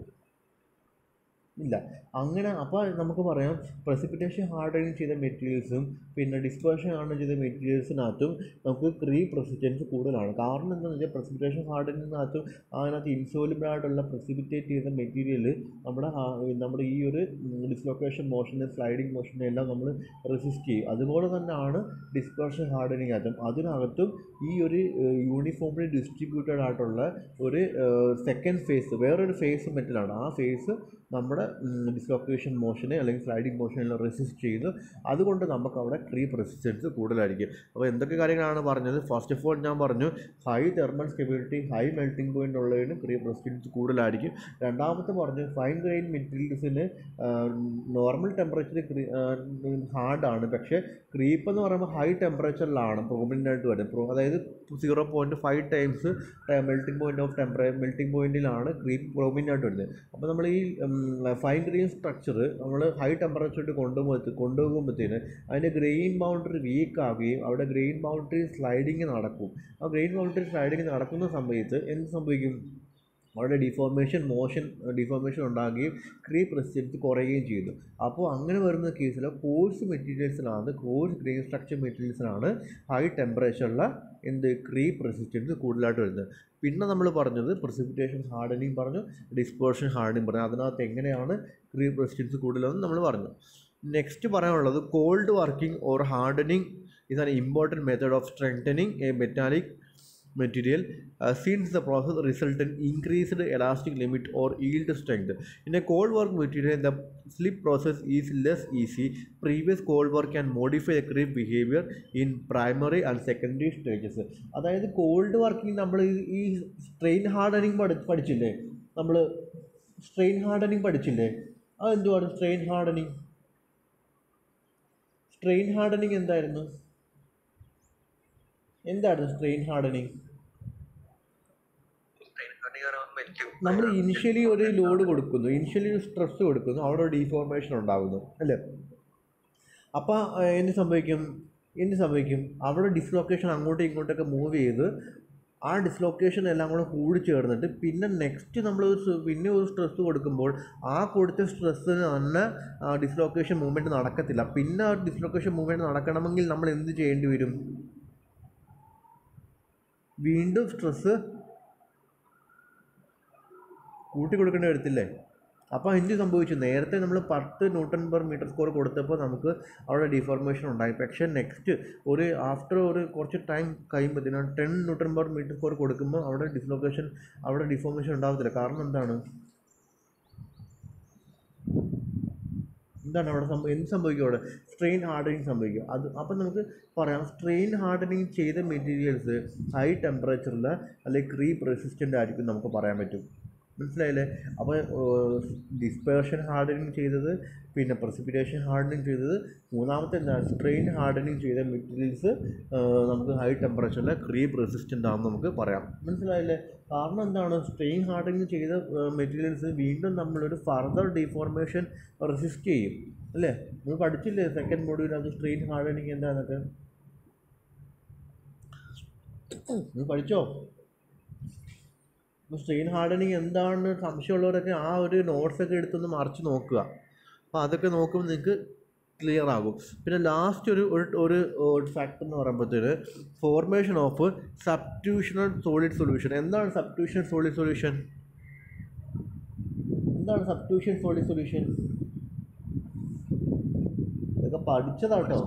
ഇല്ല. അങ്ങനെ അപ്പോൾ നമുക്ക് പറയാം പ്രസിപ്പിറ്റേഷൻ ഹാർഡനിങ് ചെയ്ത മെറ്റീരിയൽസും പിന്നെ ഡിസ്പേർഷൻ ഹാർഡനിങ് ചെയ്ത മെറ്റീരിയൽസിനകത്തും നമുക്ക് ക്രീപ്പ് റെസിസ്റ്റൻസ് കൂടുതലാണ്. കാരണം എന്താണെന്ന് വെച്ചാൽ പ്രസിപ്പിറ്റേഷൻ ഹാർഡനിങ്ങിനകത്തും അതിനകത്ത് ഇൻസോലിബിളായിട്ടുള്ള പ്രസിപ്പിറ്റേറ്റ് ചെയ്ത മെറ്റീരിയൽ നമ്മുടെ ഈ ഒരു ഡിസ്ലൊക്കേഷൻ മോഷനെ സ്ലൈഡിങ് മോഷനെ എല്ലാം നമ്മൾ റെസിസ്റ്റ് ചെയ്യും. അതുപോലെ തന്നെയാണ് ഡിസ്പേർഷൻ ഹാർഡനിങ്ങിനകത്തും അതിനകത്തും ഈ ഒരു യൂണിഫോംലി ഡിസ്ട്രിബ്യൂട്ടഡ് ആയിട്ടുള്ള ഒരു സെക്കൻഡ് ഫേസ്, വേറൊരു ഫേസ് മെറ്റലാണ്. ആ ഫേസ് നമ്മുടെ ഡിസ്ലൊക്കേഷൻ മോഷനെ അല്ലെങ്കിൽ സ്ലൈഡിങ് മോഷനെല്ലാം റെസിസ്റ്റ് ചെയ്യുന്നു. അതുകൊണ്ട് നമുക്ക് അവിടെ ക്രീപ്പ് റെസിസ്റ്റൻസ് കൂടുതലായിരിക്കും. അപ്പോൾ എന്തൊക്കെ കാര്യങ്ങളാണ് പറഞ്ഞത്? ഫസ്റ്റ് ഓഫ് ഓൾ ഞാൻ പറഞ്ഞു high thermal stability, high melting point ഉള്ളതിന് ക്രീപ്പ് റെസിസ്റ്റൻസ് കൂടുതലായിരിക്കും. രണ്ടാമത്തെ പറഞ്ഞു ഫൈൻ ഗ്രെയിൻ മെറ്റീരിയൽസിന് നോർമൽ ടെമ്പറേച്ചർ ഹാർഡാണ്, പക്ഷേ ക്രീപ്പ് എന്ന് പറയുമ്പോൾ ഹൈ ടെമ്പറേച്ചറിലാണ് പ്രോമിനൻ്റ് ആയിട്ട് വരുന്നത്. അതായത് 0.5 ടൈംസ് മെൽറ്റിംഗ് പോയിൻറ്റിലാണ് ക്രീപ്പ് പ്രോമിനൻ്റ് ആയിട്ട് വരുന്നത്. അപ്പോൾ നമ്മൾ ഈ ഫൈൻ ഗ്രെയിൻ സ്ട്രക്ചർ നമ്മൾ ഹൈ ടെമ്പറേച്ചറിൽ കൊണ്ടുപോകുമ്പോഴത്തേന് അതിൻ്റെ ഗ്രെയിൻ ബൗണ്ടറി വീക്ക് ആവുകയും അവിടെ ഗ്രെയിൻ ബൗണ്ടറി സ്ലൈഡിങ് നടക്കും. ആ ഗ്രെയിൻ ബൗണ്ടറി സ്ലൈഡിങ് നടക്കുന്ന സമയത്ത് എന്ത് സംഭവിക്കും? അവിടെ ഡിഫോർമേഷൻ ഉണ്ടാകുകയും ക്രീപ്പ് റെസിസ്റ്റൻസ് കുറയുകയും ചെയ്യുന്നു. അപ്പോൾ അങ്ങനെ വരുന്ന കേസിൽ കോഴ്സ് ഗ്രെയിൻ സ്ട്രക്ചർ മെറ്റീരിയൽസിനാണ് ഹൈ ടെമ്പറേച്ചറിലുള്ള ക്രീപ്പ് റെസിസ്റ്റൻസ് കൂടുതലായിട്ട് വരുന്നത്. പിന്നെ നമ്മൾ പറഞ്ഞത് പ്രസിപ്പിറ്റേഷൻ ഹാർഡനിങ് പറഞ്ഞു, ഡിസ്പേർഷൻ ഹാർഡനിങ് പറഞ്ഞു. അതിനകത്ത് എങ്ങനെയാണ് ക്രീപ്പ് റെസിസ്റ്റൻസ് കൂടുതലെന്ന് നമ്മൾ പറഞ്ഞു. നെക്സ്റ്റ് പറയാനുള്ളത് cold working or hardening is an important method of strengthening a metallic material since the process results in increased elastic limit or yield strength. In a cold work material, the slip process is less easy. Previous cold work can modify the creep behavior in primary and secondary stages. അതായത് cold working നമ്മൾ ഈ strain hardening പഠിച്ചില്ലേ? അതെന്തുവാണ് strain hardening? എന്തായിരുന്നു strain hardening? നമ്മൾ initially ഒരു load കൊടുക്കുന്നു, initially ഒരു stress കൊടുക്കുന്നു, അവിടെ ഒരു ഡീഫോർമേഷൻ ഉണ്ടാകുന്നു അല്ലേ? അപ്പോൾ എന്ത് സംഭവിക്കും? അവിടെ ഡിസ്ലൊക്കേഷൻ അങ്ങോട്ടും ഇങ്ങോട്ടൊക്കെ മൂവ് ചെയ്ത് ആ ഡിസ്ലൊക്കേഷൻ എല്ലാം കൂടെ കൂടി ചേർന്നിട്ട് പിന്നെ നെക്സ്റ്റ് നമ്മൾ പിന്നെ ഒരു സ്ട്രെസ് കൊടുക്കുമ്പോൾ ആ കൊടുത്ത സ്ട്രെസ്സിന് തന്നെ ഡിസ്ലൊക്കേഷൻ മൂവ്മെൻറ്റ് നടക്കത്തില്ല. പിന്നെ ആ ഡിസ്ലൊക്കേഷൻ മൂവ്മെൻറ്റ് നടക്കണമെങ്കിൽ നമ്മൾ എന്ത് ചെയ്യേണ്ടി വരും? വീണ്ടും സ്ട്രെസ്സ് കൂട്ടി കൊടുക്കേണ്ടി വരത്തില്ലേ? അപ്പോൾ എന്ത് സംഭവിച്ചു? നേരത്തെ നമ്മൾ 10 Nm/m² കൊടുത്തപ്പോൾ നമുക്ക് അവിടെ ഡിഫോർമേഷൻ ഉണ്ടായി. പക്ഷേ നെക്സ്റ്റ് ഒരു ആഫ്റ്റർ ഒരു കുറച്ച് ടൈം കഴിയുമ്പോഴത്തേനും 10 Nm/m² കൊടുക്കുമ്പോൾ അവിടെ ഡിഫോർമേഷൻ ഉണ്ടാകത്തില്ല. കാരണം എന്താണ് അവിടെ എന്ത് സംഭവിക്കും? അവിടെ സ്ട്രെയിൻ ഹാർഡനിങ് സംഭവിക്കും. അപ്പം നമുക്ക് പറയാം, സ്ട്രെയിൻ ഹാർഡനിങ് ചെയ്ത മെറ്റീരിയൽസ് ഹൈ ടെമ്പറേച്ചറിൽ അല്ലെങ്കിൽ ക്രീപ്പ് റെസിസ്റ്റൻ്റ് ആയിരിക്കും നമുക്ക് പറയാൻ പറ്റും. മനസ്സിലായില്ലേ? അപ്പോൾ ഡിസ്പേർഷൻ ഹാർഡനിങ് ചെയ്തത്, പിന്നെ പ്രസിപ്പിറ്റേഷൻ ഹാർഡനിങ് ചെയ്തത്, മൂന്നാമത്തെ എന്താണ് സ്ട്രെയിൻ ഹാർഡനിങ് ചെയ്ത മെറ്റീരിയൽസ് നമുക്ക് ഹൈ ടെമ്പറേച്ചറിൽ ക്രീപ്പ് റെസിസ്റ്റൻ്റ് ആണെന്ന് നമുക്ക് പറയാം. മനസ്സിലായില്ലേ? കാരണം എന്താണ്? സ്ട്രെയിൻ ഹാർഡനിങ് ചെയ്ത മെറ്റീരിയൽസ് വീണ്ടും നമ്മളൊരു ഫർദർ ഡിഫോർമേഷൻ റെസിസ്റ്റ് ചെയ്യും അല്ലേ? നിങ്ങൾ പഠിച്ചില്ലേ സെക്കൻഡ് മോഡ്യൂളിനകത്ത് സ്ട്രെയിൻ ഹാർഡനിങ് എന്താണെന്നൊക്കെ? നിങ്ങൾ പഠിച്ചോ? അപ്പോൾ സ്ട്രെയിൻ ഹാർഡനിങ് എന്താണെന്ന് സംശയമുള്ളവരൊക്കെ ആ ഒരു നോട്ട്സൊക്കെ എടുത്തൊന്ന് മറിച്ച് നോക്കുക. അപ്പോൾ അതൊക്കെ നോക്കുമ്പോൾ നിങ്ങൾക്ക് ക്ലിയർ ആകും. പിന്നെ ലാസ്റ്റ് ഒരു ഫാക്ടർ എന്ന് പറയുമ്പോഴത്തേന് ഫോർമേഷൻ ഓഫ് സബ്സ്റ്റിറ്റ്യൂഷണൽ സോളിഡ് സൊല്യൂഷൻ. എന്താണ് സബ്സ്റ്റിറ്റ്യൂഷണൽ സോളിഡ് സൊല്യൂഷൻ? എന്താണ് സബ്സ്റ്റിറ്റ്യൂഷൻ സോളിഡ് സൊല്യൂഷൻ? ഇതൊക്കെ പഠിച്ചതാട്ടോ.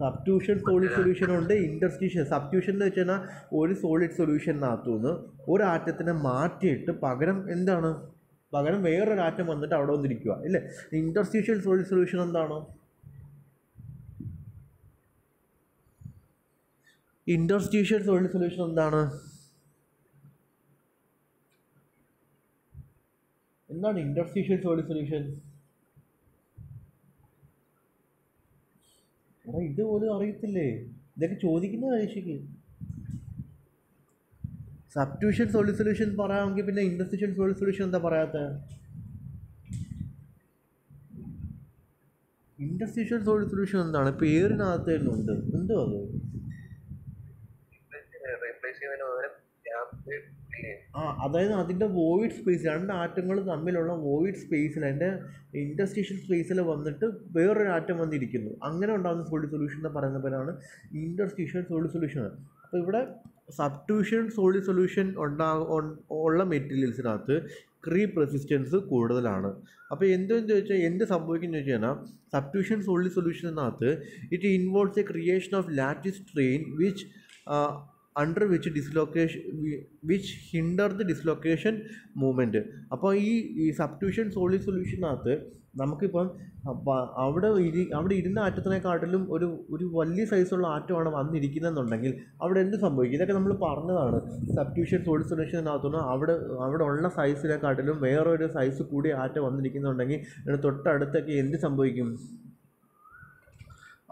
സബ്സ്റ്റിറ്റ്യൂഷൻ സോളിഡ് സൊല്യൂഷൻ ഉണ്ട്, ഇൻറ്റർസ്റ്റീഷ്യൽ. സബ്സ്റ്റിറ്റ്യൂഷൻ എന്ന് വെച്ച് കഴിഞ്ഞാൽ ഒരു സോളിഡ് സൊല്യൂഷനകത്തുനിന്ന് ഒരു ആറ്റത്തിനെ മാറ്റിയിട്ട് പകരം വേറൊരു ആറ്റം വന്നിട്ട് അവിടെ വന്നിരിക്കുക ഇല്ലേ? ഇൻറ്റർസ്റ്റീഷ്യൽ സോളിഡ് സൊല്യൂഷൻ എന്താണ്? ഇൻറ്റർസ്റ്റീഷ്യൽ സോളിഡ് സൊല്യൂഷൻ എന്താണ്? Interstitial solid solution? ഇതുപോലും അറിയത്തില്ലേ? ഇതൊക്കെ ചോദിക്കുന്ന പരീക്ഷയ്ക്ക്. സബ്സ്റ്റിറ്റ്യൂഷൻ സോളിഡ് സൊല്യൂഷൻ പറയാമെങ്കിൽ പിന്നെ ഇൻറ്റർസ്റ്റീഷ്യൽ സോളിഡ് സൊല്യൂഷൻ എന്താ പറയാത്ത? ഇൻറ്റർസ്റ്റീഷ്യൽ സോളിഡ് സൊല്യൂഷൻ എന്താണ്? പേരിനകത്ത് തന്നെ ഉണ്ട്. എന്തോ അത്? അതായത് അതിൻ്റെ വോയിഡ് സ്പേസ്, രണ്ട് ആറ്റങ്ങൾ തമ്മിലുള്ള വോയിഡ് സ്പേസിൽ, അതിൻ്റെ ഇൻറ്റർസ്റ്റീഷ്യൽ സ്പേസിൽ വന്നിട്ട് വേറൊരു ആറ്റം വന്നിരിക്കുന്നു. അങ്ങനെ ഉണ്ടാകുന്ന സോളിഡ് സൊല്യൂഷൻ എന്ന് പറയുന്ന പേരാണ് ഇൻറ്റർസ്റ്റീഷ്യൽ സോളിഡ് സൊല്യൂഷൻ. അപ്പോൾ ഇവിടെ സബ്സ്റ്റിറ്റ്യൂഷൻ സോളിഡ് സൊല്യൂഷൻ ഉള്ള മെറ്റീരിയൽസിനകത്ത് ക്രീപ്പ് റെസിസ്റ്റൻസ് കൂടുതലാണ്. അപ്പോൾ എന്തെന്ന് ചോദിച്ചാൽ എന്ത് സംഭവിക്കുന്നത് വെച്ച് കഴിഞ്ഞാൽ സബ്സ്റ്റിറ്റ്യൂഷൻ സോളിഡ് സൊല്യൂഷനകത്ത് it involves a creation of lattice strain under which hinder the dislocation movement. അപ്പോൾ ഈ സബ്സ്റ്റിറ്റ്യൂഷൻ സോളിഡ് സൊല്യൂഷനകത്ത് നമുക്കിപ്പം അവിടെ ഇരുന്ന ആറ്റത്തിനെക്കാട്ടിലും ഒരു വലിയ സൈസുള്ള ആറ്റമാണ് വന്നിരിക്കുന്നതെന്നുണ്ടെങ്കിൽ അവിടെ എന്ത് സംഭവിക്കും? ഇതൊക്കെ നമ്മൾ പറഞ്ഞതാണ്. സബ്സ്റ്റിറ്റ്യൂഷൻ സോളിഡ് സൊല്യൂഷനകത്തുനിന്ന് അവിടെ ഉള്ള സൈസിനെക്കാട്ടിലും വേറൊരു സൈസ് കൂടി ആറ്റം വന്നിരിക്കുന്നുണ്ടെങ്കിൽ അതിന് തൊട്ടടുത്തൊക്കെ എന്ത് സംഭവിക്കും?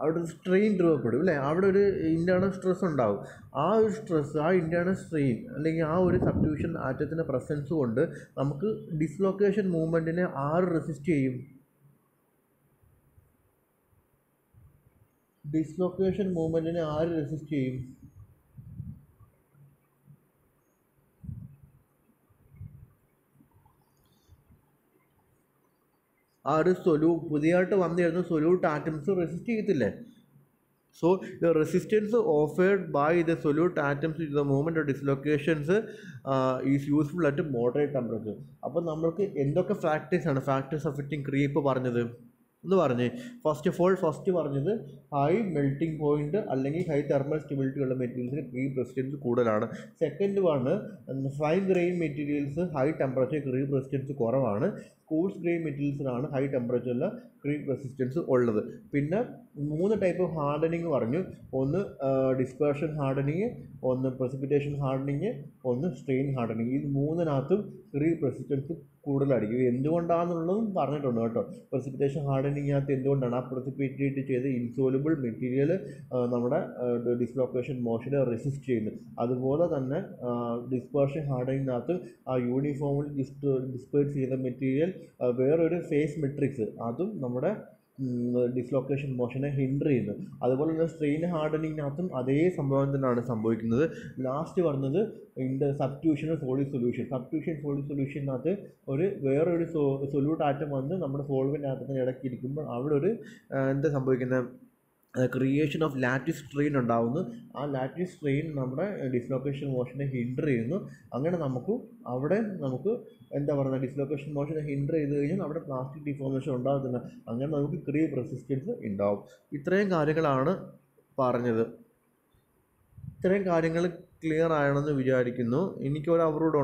അവിടെ ഒരു സ്ട്രെയിൻ രൂപപ്പെടും അല്ലേ? അവിടെ ഒരു ഇൻറ്റേർണൽ സ്ട്രെസ് ഉണ്ടാവും. ആ ഒരു സ്ട്രെസ്, ആ ഇൻറ്റേർണൽ സ്ട്രെയിൻ അല്ലെങ്കിൽ ആ ഒരു സബ്സ്റ്റിറ്റ്യൂഷൻ ആറ്റത്തിൻ്റെ പ്രസൻസ് കൊണ്ട് നമുക്ക് ഡിസ്ലൊക്കേഷൻ മൂവ്മെൻറ്റിനെ റെസിസ്റ്റ് ചെയ്യും? ഡിസ്ലൊക്കേഷൻ മൂവ്മെൻറ്റിനെ റെസിസ്റ്റ് ചെയ്യും? ആ ഒരു പുതിയതായിട്ട് വന്നിരുന്ന സൊല്യൂട്ട് ആറ്റംസ് റെസിസ്റ്റ് ചെയ്യത്തില്ലേ? So the resistance offered by the solute atoms to the movement of dislocations is useful at moderate temperature. അപ്പോൾ നമ്മൾക്ക് എന്തൊക്കെ ഫാക്ടേഴ്സ് അഫക്റ്റിംഗ് ക്രീപ്പ് പറഞ്ഞത് എന്ന് പറഞ്ഞ് ഫസ്റ്റ് പറഞ്ഞത് ഹൈ മെൽറ്റിംഗ് പോയിൻറ്റ് അല്ലെങ്കിൽ ഹൈ തെർമൽ സ്റ്റെബിലിറ്റി ഉള്ള മെറ്റീരിയൽസിന് ക്രീപ്പ് റെസിസ്റ്റൻസ് കൂടുതലാണ്. Second fine grain materials high temperature creep resistance കുറവാണ്. കോഴ്സ് ഗ്രെയിൻ മെറ്റീരിയൽസിനാണ് ഹൈ ടെമ്പറേച്ചറിൽ ക്രീപ്പ് റെസിസ്റ്റൻസ് ഉള്ളത്. പിന്നെ 3 ടൈപ്പ് ഓഫ് ഹാർഡനിങ് പറഞ്ഞു. ഒന്ന് ഡിസ്പേർഷൻ ഹാർഡനിങ്, ഒന്ന് പ്രസിപ്പിറ്റേഷൻ ഹാർഡനിങ്, ഒന്ന് സ്ട്രെയിൻ ഹാർഡനിങ്. ഈ 3-നകത്തും ക്രീപ്പ് റെസിസ്റ്റൻസ് കൂടുതലായിരിക്കും. എന്തുകൊണ്ടാണെന്നുള്ളതും പറഞ്ഞിട്ടുണ്ട് കേട്ടോ. പ്രസിപ്പിറ്റേഷൻ ഹാർഡനിങ്ങിനകത്ത് എന്തുകൊണ്ടാണ് ആ പ്രസിപ്പിറ്റേറ്റ് ചെയ്ത് ഇൻസോലുബിൾ മെറ്റീരിയൽ നമ്മുടെ ഡിസ്ലൊക്കേഷൻ മോഷനെ റെസിസ്റ്റ് ചെയ്യുന്നത്. അതുപോലെ തന്നെ ഡിസ്പേർഷൻ ഹാർഡനിങ്ങിനകത്ത് ആ യൂണിഫോമിൽ ഡിസ്പേഴ്സ് ചെയ്ത മെറ്റീരിയൽ വേറൊരു ഫേസ് മെട്രിക്സ് അതും നമ്മുടെ ഡിസ്ലൊക്കേഷൻ മോഷനെ ഹിൻഡർ ചെയ്യുന്നത്. അതുപോലെ തന്നെ സ്ട്രെയിൻ ഹാർഡനിങ്ങിനകത്തും അതേ സംഭവം തന്നെയാണ് സംഭവിക്കുന്നത്. ലാസ്റ്റ് പറഞ്ഞത് സബ്സ്റ്റിറ്റ്യൂഷൻ സോളിഡ് സൊല്യൂഷനകത്ത് വേറൊരു സൊല്യൂട്ട് ആറ്റം വന്ന് നമ്മുടെ സോൾവെൻ്റ് ആറ്റത്തിന് ഇടയ്ക്ക് ഇരിക്കുമ്പോൾ അവിടെ ഒരു എന്താ സംഭവിക്കുന്നത്, ക്രിയേഷൻ ഓഫ് ലാറ്റിസ് സ്ട്രെയിൻ ഉണ്ടാകുന്നു. ആ ലാറ്റിസ് സ്ട്രെയിൻ നമ്മുടെ ഡിസ്ലൊക്കേഷൻ മോഷനെ ഹിൻഡർ ചെയ്യുന്നു. അങ്ങനെ നമുക്ക് എന്താ പറയുക, ഡിസ്ലൊക്കേഷൻ മോഷനെ ഹിൻഡർ ചെയ്ത് കഴിഞ്ഞാൽ അവിടെ പ്ലാസ്റ്റിക് ഡിഫോർമേഷൻ ഉണ്ടാകുന്നില്ല. അങ്ങനെ നമുക്ക് ക്രീപ്പ് റെസിസ്റ്റൻസ് ഉണ്ടാവും. ഇത്രയും കാര്യങ്ങളാണ് പറഞ്ഞത്. ഇത്രയും കാര്യങ്ങൾ ക്ലിയർ ആണെന്ന് വിചാരിക്കുന്നു. എനിക്കൊരു അവറോട്